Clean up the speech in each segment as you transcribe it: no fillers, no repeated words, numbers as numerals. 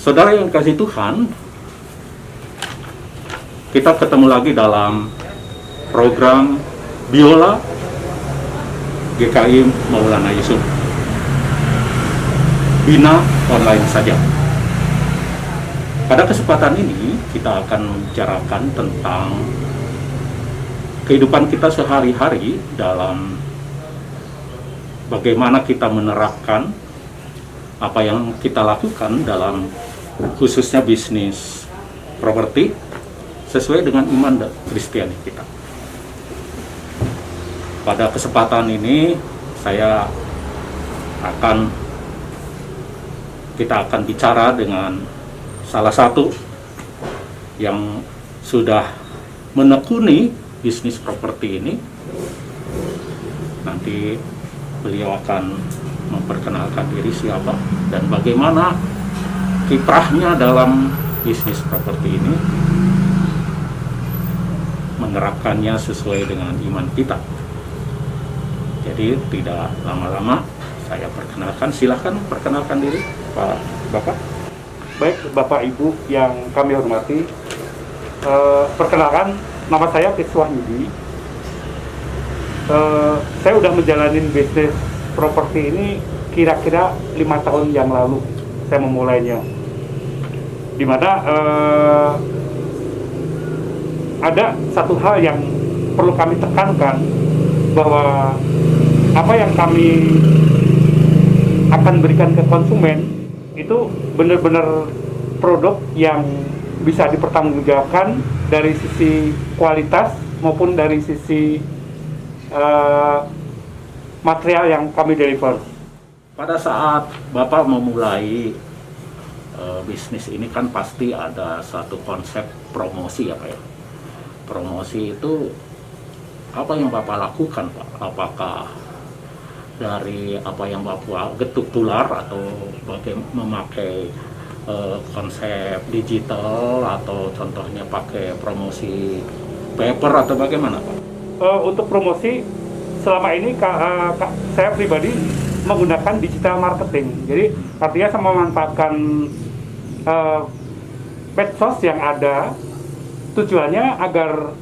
Saudara yang dikasihi Tuhan, kita ketemu lagi dalam program Biola GKI Maulana Yusuf. Bina online saja. Pada kesempatan ini kita akan membicarakan tentang kehidupan kita sehari-hari dalam bagaimana kita menerapkan apa yang kita lakukan dalam khususnya bisnis properti sesuai dengan iman dan Kristiani kita. Pada kesempatan ini kita akan bicara dengan salah satu yang sudah menekuni bisnis properti ini. Nanti beliau akan memperkenalkan diri siapa dan bagaimana kiprahnya dalam bisnis properti ini, menerapkannya sesuai dengan iman kita. Jadi tidak lama-lama saya perkenalkan, silahkan perkenalkan diri Pak Bapak. Baik Bapak Ibu yang kami hormati, perkenalkan nama saya Kiswah Yudi. Saya udah menjalani bisnis properti ini kira-kira 5 tahun yang lalu saya memulainya, dimana ada satu hal yang perlu kami tekankan, bahwa apa yang kami akan berikan ke konsumen itu benar-benar produk yang bisa dipertanggungjawabkan dari sisi kualitas maupun dari sisi material yang kami deliver. Pada saat Bapak memulai bisnis ini kan pasti ada satu konsep promosi ya Pak ya. Promosi itu apa yang Bapak lakukan Pak? Apakah dari apa yang Bapak getuk tular atau memakai konsep digital atau contohnya pakai promosi paper atau bagaimana Pak? Untuk promosi selama ini saya pribadi menggunakan digital marketing. Jadi artinya saya memanfaatkan medsos yang ada, tujuannya agar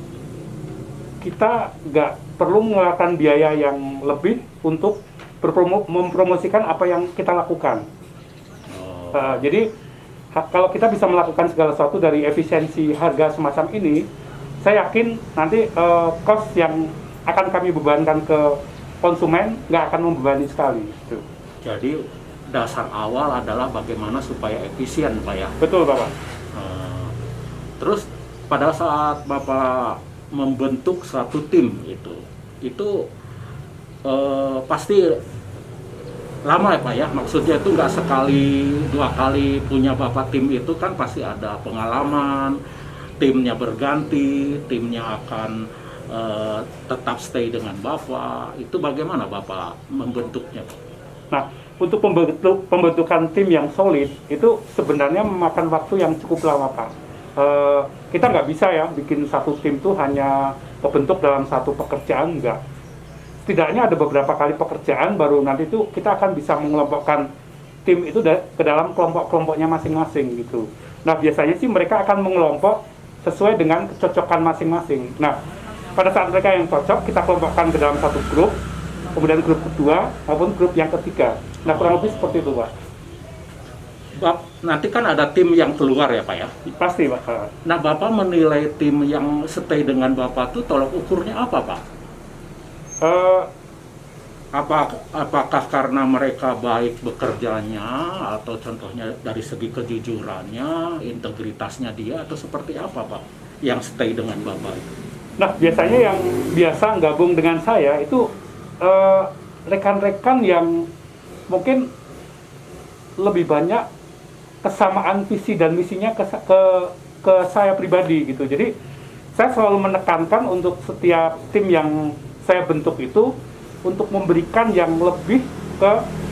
kita nggak perlu mengeluarkan biaya yang lebih untuk mempromosikan apa yang kita lakukan. Jadi kalau kita bisa melakukan segala sesuatu dari efisiensi harga semacam ini, saya yakin nanti cost yang akan kami bebankan ke konsumen nggak akan membebani sekali. Jadi dasar awal adalah bagaimana supaya efisien Pak ya? Betul Bapak. Terus pada saat Bapak membentuk satu tim itu pasti lama ya Pak ya? Maksudnya itu nggak sekali dua kali punya Bapak tim itu kan pasti ada pengalaman, timnya berganti, timnya akan tetap stay dengan Bapak. Itu bagaimana Bapak membentuknya Pak? Nah, untuk pembentukan tim yang solid itu sebenarnya memakan waktu yang cukup lama Pak. Kita nggak bisa ya bikin satu tim tuh hanya terbentuk dalam satu pekerjaan, enggak. Setidaknya ada beberapa kali pekerjaan baru nanti itu kita akan bisa mengelompokkan tim itu ke dalam kelompok-kelompoknya masing-masing gitu. Nah, biasanya sih mereka akan mengelompok sesuai dengan kecocokan masing-masing. Nah, pada saat mereka yang cocok, kita kelompokkan ke dalam satu grup, kemudian grup kedua maupun grup yang ketiga. Nah, kurang lebih seperti itu Pak. Nanti kan ada tim yang keluar ya Pak ya? Pasti Pak. Nah, Bapak menilai tim yang stay dengan Bapak itu tolok ukurnya apa Pak? Apakah karena mereka baik bekerjanya, atau contohnya dari segi kejujurannya, integritasnya dia, atau seperti apa Pak yang stay dengan Bapak itu? Nah, biasanya yang biasa gabung dengan saya itu rekan-rekan yang mungkin lebih banyak kesamaan visi dan misinya ke saya pribadi gitu. Jadi saya selalu menekankan untuk setiap tim yang saya bentuk itu untuk memberikan yang lebih ke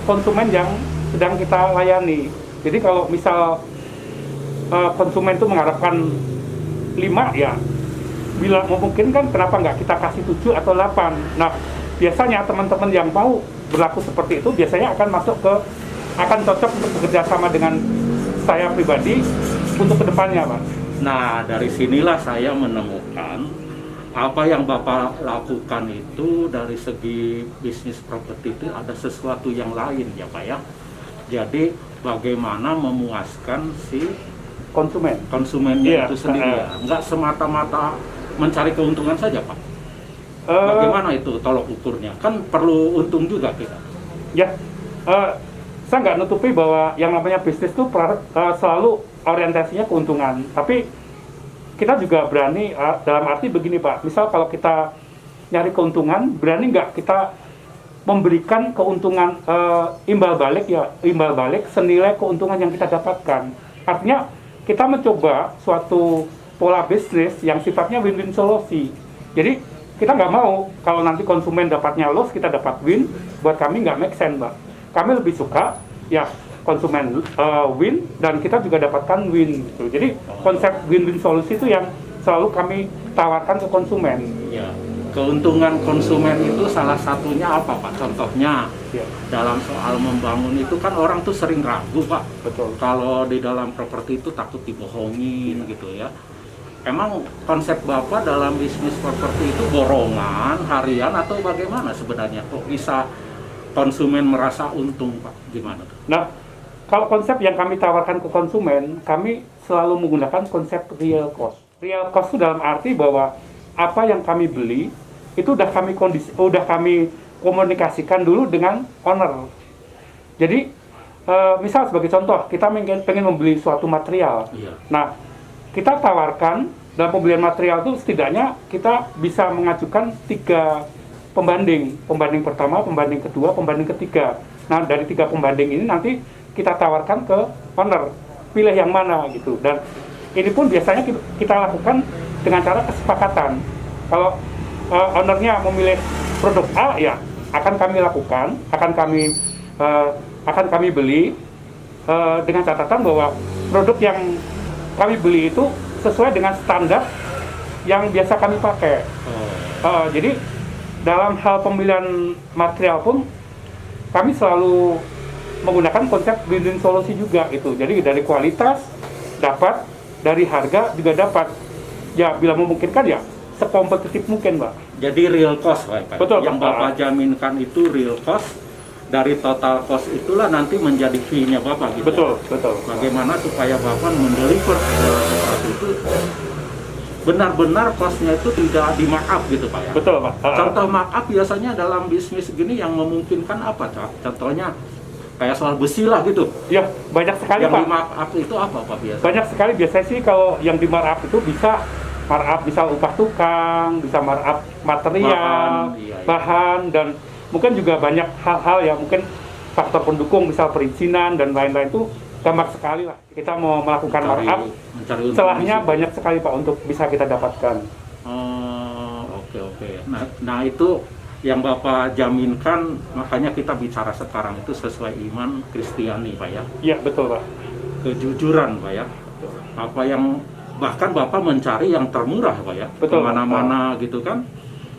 konsumen yang sedang kita layani. Jadi kalau misal konsumen itu mengharapkan 5 ya, bila memungkinkan kenapa nggak kita kasih 7 atau 8. Nah, biasanya teman-teman yang mau berlaku seperti itu biasanya akan cocok untuk bekerja sama dengan saya pribadi untuk kedepannya, Pak. Nah, dari sinilah saya menemukan apa yang Bapak lakukan itu dari segi bisnis properti itu ada sesuatu yang lain ya Pak ya. Jadi bagaimana memuaskan si konsumennya Iya, itu sendiri ya. Nggak semata-mata mencari keuntungan saja Pak. Bagaimana itu tolok ukurnya? Kan perlu untung juga kita. Ya, saya nggak nutupi bahwa yang namanya bisnis itu selalu orientasinya keuntungan. Tapi kita juga berani dalam arti begini Pak. Misal kalau kita nyari keuntungan, berani nggak kita memberikan keuntungan imbal balik senilai keuntungan yang kita dapatkan. Artinya kita mencoba suatu pola bisnis yang sifatnya win-win solusi. Jadi kita nggak mau kalau nanti konsumen dapatnya loss, kita dapat win. Buat kami nggak make sense, Pak. Kami lebih suka ya konsumen win dan kita juga dapatkan win gitu. Jadi konsep win-win solusi itu yang selalu kami tawarkan ke konsumen. Ya, keuntungan konsumen itu salah satunya apa Pak? Contohnya Ya. dalam soal membangun itu kan orang tuh sering ragu Pak. Betul. Kalau di dalam properti itu takut dibohongin gitu ya. Emang konsep Bapak dalam bisnis properti itu borongan, harian atau bagaimana sebenarnya? Kok bisa konsumen merasa untung Pak? Gimana tuh? Nah, kalau konsep yang kami tawarkan ke konsumen, kami selalu menggunakan konsep real cost. Real cost itu dalam arti bahwa apa yang kami beli itu udah kami komunikasikan dulu dengan owner. Jadi, misal sebagai contoh, kita pengen membeli suatu material. Iya. Nah, kita tawarkan dalam pembelian material itu setidaknya kita bisa mengajukan 3 pembanding. Pembanding pertama, pembanding kedua, pembanding ketiga. Nah, dari 3 pembanding ini nanti kita tawarkan ke owner, pilih yang mana gitu. Dan ini pun biasanya kita lakukan dengan cara kesepakatan. Kalau ownernya memilih produk A, ya akan kami lakukan, akan kami beli dengan catatan bahwa produk yang kami beli itu sesuai dengan standar yang biasa kami pakai. Jadi dalam hal pemilihan material pun kami selalu menggunakan konsep win-win solusi juga gitu. Jadi dari kualitas dapat, dari harga juga dapat. Ya bila memungkinkan ya sekompetitif mungkin, Pak. Jadi real cost Pak. Betul, Yang Pak. Bapak jaminkan itu real cost, dari total cost itulah nanti menjadi fee-nya Bapak gitu. Betul. Bagaimana supaya Bapak mendeliver sesuatu itu benar-benar cost-nya itu tidak di markup gitu Pak ya. Betul, Pak. Contoh markup biasanya dalam bisnis gini yang memungkinkan apa Pak? Contohnya kayak soal besi lah gitu. Ya, banyak sekali, Yang Pak. di markup itu apa Pak biasa? Banyak sekali biasanya sih kalau yang di markup itu bisa markup bisa upah tukang, bisa markup material, bahan, dan mungkin juga banyak hal-hal yang mungkin faktor pendukung, misal perizinan dan lain-lain itu gampang sekali lah. Kita mau melakukan markup, celahnya banyak sekali Pak untuk bisa kita dapatkan. Oke. Nah itu yang Bapak jaminkan, makanya kita bicara sekarang itu sesuai iman Kristiani Pak ya. Iya betul Pak. Kejujuran Pak ya. Apa yang bahkan Bapak mencari yang termurah Pak ya. Betul. Kemana-mana gitu kan,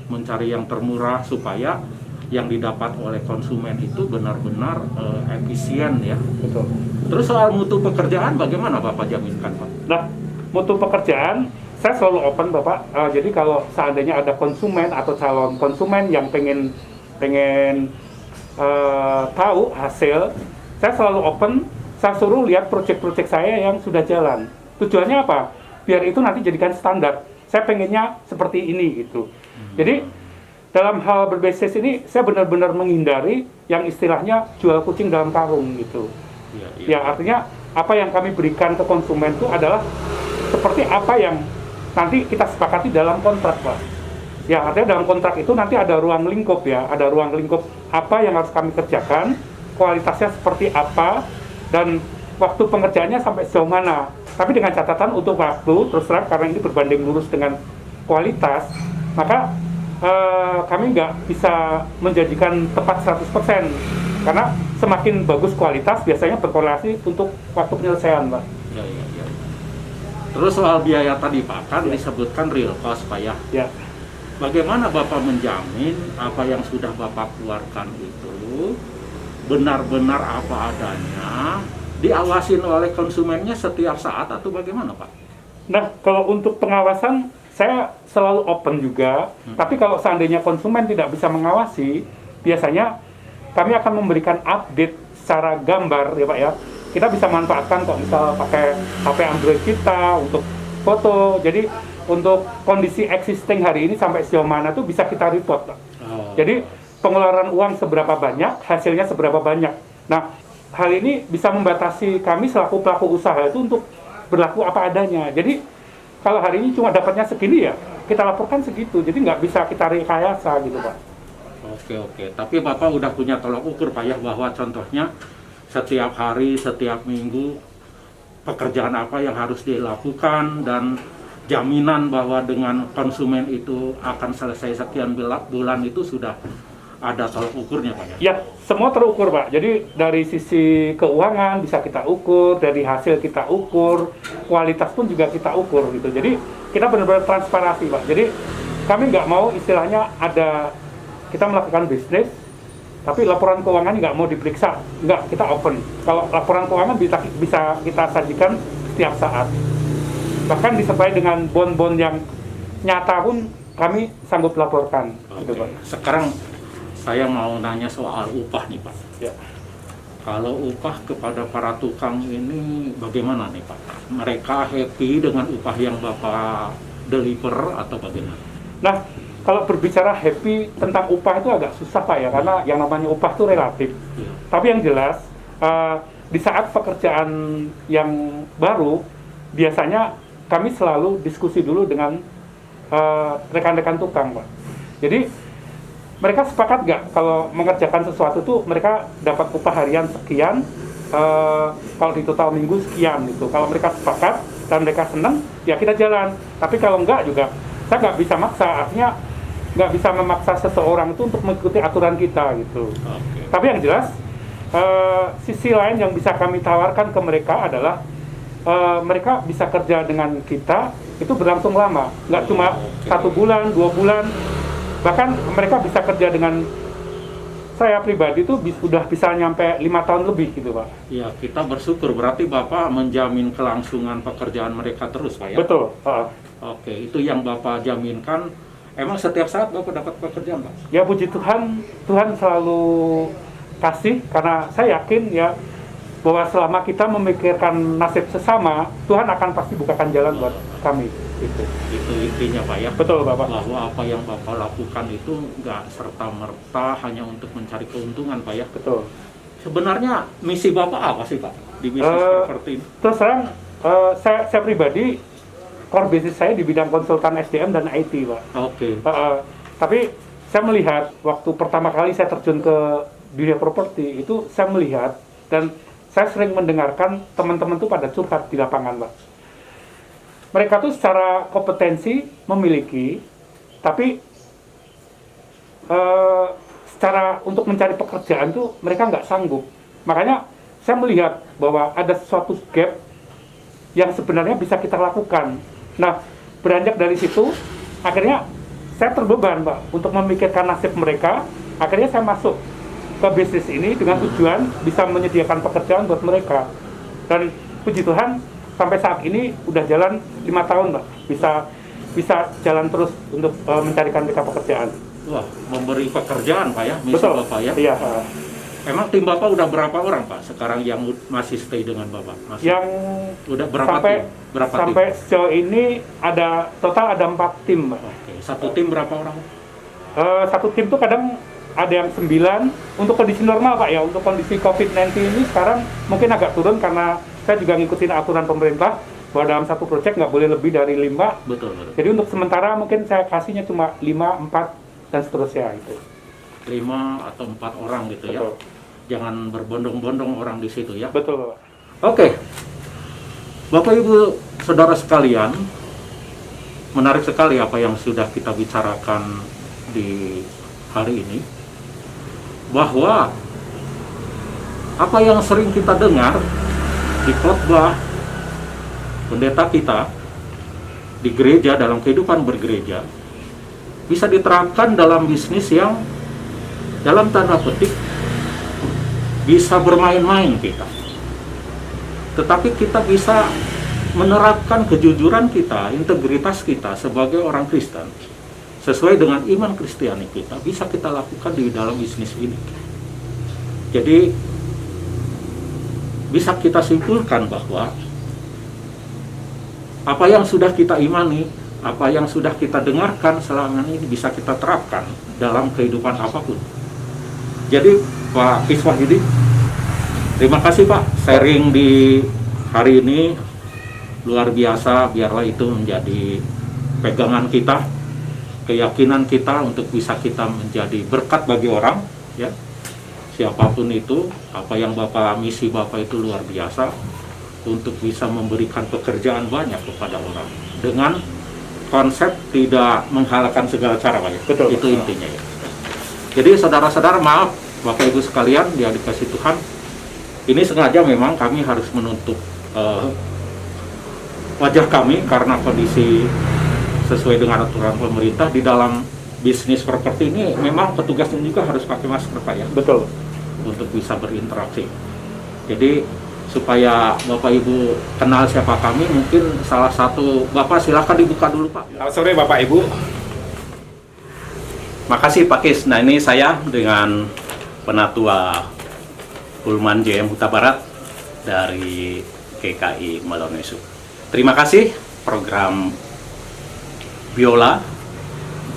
mencari yang termurah supaya yang didapat oleh konsumen itu benar-benar efisien ya. Betul. Terus soal mutu pekerjaan bagaimana Bapak jaminkan Pak? Nah, mutu pekerjaan saya selalu open Bapak. Jadi kalau seandainya ada konsumen atau calon konsumen yang pengen tahu hasil, saya selalu open. Saya suruh lihat proyek-proyek saya yang sudah jalan. Tujuannya apa? Biar itu nanti jadikan standar. Saya pengennya seperti ini gitu. Jadi dalam hal berbisnis ini saya benar-benar menghindari yang istilahnya jual kucing dalam karung gitu. Ya artinya apa yang kami berikan ke konsumen itu adalah seperti apa yang nanti kita sepakati dalam kontrak Pak. Ya artinya dalam kontrak itu nanti ada ruang lingkup ya, ada ruang lingkup apa yang harus kami kerjakan, kualitasnya seperti apa, dan waktu pengerjaannya sampai sejauh mana. Tapi dengan catatan untuk waktu, terus terang karena ini berbanding lurus dengan kualitas, maka kami nggak bisa menjanjikan tepat 100%. Karena semakin bagus kualitas, biasanya berkorelasi untuk waktu penyelesaian, Pak. Ya. Terus soal biaya tadi Pak, kan disebutkan real cost Pak ya. Ya. Bagaimana Bapak menjamin apa yang sudah Bapak keluarkan itu benar-benar apa adanya, diawasin oleh konsumennya setiap saat atau bagaimana, Pak? Nah, kalau untuk pengawasan, saya selalu open juga. Tapi kalau seandainya konsumen tidak bisa mengawasi, biasanya kami akan memberikan update secara gambar, ya Pak ya. Kita bisa manfaatkan kok, misal pakai HP Android kita untuk foto. Jadi untuk kondisi existing hari ini sampai sejauh mana tuh bisa kita report, Pak. Jadi pengeluaran uang seberapa banyak, hasilnya seberapa banyak. Nah, hal ini bisa membatasi kami selaku pelaku usaha itu untuk berlaku apa adanya. Jadi kalau hari ini cuma dapatnya segini ya, kita laporkan segitu. Jadi nggak bisa kita rekayasa gitu, Pak. Oke. Tapi Bapak udah punya tolak ukur, Pak ya, bahwa contohnya setiap hari, setiap minggu, pekerjaan apa yang harus dilakukan, dan jaminan bahwa dengan konsumen itu akan selesai sekian bulan itu sudah ada tolak ukurnya, Pak ya? Ya, semua terukur, Pak. Jadi dari sisi keuangan bisa kita ukur, dari hasil kita ukur, kualitas pun juga kita ukur gitu. Jadi kita benar-benar transparansi, Pak. Jadi kami nggak mau istilahnya ada kita melakukan bisnis, tapi laporan keuangan nggak mau diperiksa. Nggak, kita open. Kalau laporan keuangan bisa kita sajikan setiap saat. Bahkan disertai dengan bon-bon yang nyata pun kami sanggup laporkan. Gitu, Pak. Sekarang saya mau nanya soal upah nih, Pak. Ya. Kalau upah kepada para tukang ini bagaimana nih, Pak? Mereka happy dengan upah yang Bapak deliver atau bagaimana? Nah, kalau berbicara happy tentang upah itu agak susah, Pak ya, karena yang namanya upah itu relatif. Ya. Tapi yang jelas, di saat pekerjaan yang baru, biasanya kami selalu diskusi dulu dengan rekan-rekan tukang, Pak. Jadi mereka sepakat nggak kalau mengerjakan sesuatu tuh mereka dapat upah harian sekian, kalau di total minggu sekian gitu. Kalau mereka sepakat dan mereka senang, ya kita jalan. Tapi kalau enggak juga, saya nggak bisa maksa. Artinya nggak bisa memaksa seseorang itu untuk mengikuti aturan kita gitu. Tapi yang jelas, sisi lain yang bisa kami tawarkan ke mereka adalah mereka bisa kerja dengan kita itu berlangsung lama, nggak cuma 1 bulan, 2 bulan. Bahkan mereka bisa kerja dengan saya pribadi itu sudah bisa nyampe 5 tahun lebih gitu, Pak. Ya, kita bersyukur. Berarti Bapak menjamin kelangsungan pekerjaan mereka terus, Pak ya? Betul. Oke, itu yang Bapak jaminkan. Emang setiap saat Bapak dapat pekerjaan, Pak? Ya puji Tuhan, Tuhan selalu kasih, karena saya yakin ya bahwa selama kita memikirkan nasib sesama, Tuhan akan pasti bukakan jalan buat kami. Itu intinya, Pak ya? Betul, Bapak. Bahwa apa yang Bapak lakukan itu nggak serta-merta hanya untuk mencari keuntungan, Pak ya? Betul. Sebenarnya misi Bapak apa sih, Pak, di bisnis properti ini? Terus terang, saya pribadi, core bisnis saya di bidang konsultan SDM dan IT, Pak. Oke. Tapi saya melihat, waktu pertama kali saya terjun ke dunia properti, itu saya melihat, dan saya sering mendengarkan teman-teman tuh pada curhat di lapangan, Pak. Mereka tuh secara kompetensi memiliki, tapi secara untuk mencari pekerjaan tuh mereka nggak sanggup. Makanya saya melihat bahwa ada suatu gap yang sebenarnya bisa kita lakukan. Nah, beranjak dari situ, akhirnya saya terbeban, Pak, untuk memikirkan nasib mereka. Akhirnya saya masuk ke bisnis ini dengan tujuan bisa menyediakan pekerjaan buat mereka. Dan puji Tuhan, sampai saat ini udah jalan 5 tahun, Pak. Bisa jalan terus untuk mencarikan mereka pekerjaan. Wah, memberi pekerjaan, Pak ya? Misi Betul. Bapak ya? Iya. Emang tim Bapak udah berapa orang, Pak, sekarang yang masih stay dengan Bapak? Yang udah berapa tim? Sampai sejauh ini total ada 4 tim, Pak. Oke. Satu tim berapa orang? Satu tim tuh kadang ada yang 9 untuk kondisi normal, Pak ya. Untuk kondisi COVID-19 ini sekarang mungkin agak turun karena saya juga ngikutin aturan pemerintah bahwa dalam satu proyek nggak boleh lebih dari 5. Betul. Jadi untuk sementara mungkin saya kasihnya cuma 5, 4 dan seterusnya itu. 5 atau 4 orang gitu. Betul. Ya. Jangan berbondong-bondong orang di situ ya. Betul, Pak. Oke. Bapak Ibu Saudara sekalian, menarik sekali apa yang sudah kita bicarakan di hari ini. Bahwa apa yang sering kita dengar di khotbah pendeta kita di gereja, dalam kehidupan bergereja, bisa diterapkan dalam bisnis yang dalam tanda petik bisa bermain-main kita. tetapi kita bisa menerapkan kejujuran kita, integritas kita sebagai orang Kristen sesuai dengan iman Kristiani kita, bisa kita lakukan di dalam bisnis ini. Jadi bisa kita simpulkan bahwa apa yang sudah kita imani, apa yang sudah kita dengarkan selama ini bisa kita terapkan dalam kehidupan apapun. Jadi Pak Iswahyudi, terima kasih Pak sharing di hari ini, luar biasa. Biarlah itu menjadi pegangan kita, keyakinan kita untuk bisa kita menjadi berkat bagi orang, ya. Siapapun itu, apa yang Bapak, misi Bapak itu luar biasa untuk bisa memberikan pekerjaan banyak kepada orang dengan konsep tidak menghalalkan segala cara, Pak, ya. Betul. Itu intinya, ya. Jadi saudara-saudara, maaf Bapak Ibu sekalian, dia dikasih Tuhan, ini sengaja memang kami harus menutup wajah kami karena kondisi sesuai dengan aturan pemerintah. Di dalam bisnis properti ini memang petugasnya juga harus pakai masker, Pak, ya. Betul. Untuk bisa berinteraksi. Jadi supaya Bapak Ibu kenal siapa kami, mungkin salah satu Bapak silakan dibuka dulu, Pak. Selamat sore Bapak Ibu. Makasih Pak Kis. Nah, ini saya dengan Penatua Pulman JM Huta Barat dari GKI Malone Yusuf. Terima kasih program Biola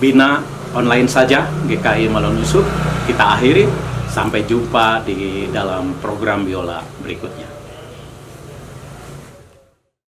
Bina Online saja GKI Malone Yusuf kita akhiri. Sampai jumpa di dalam program Biola berikutnya.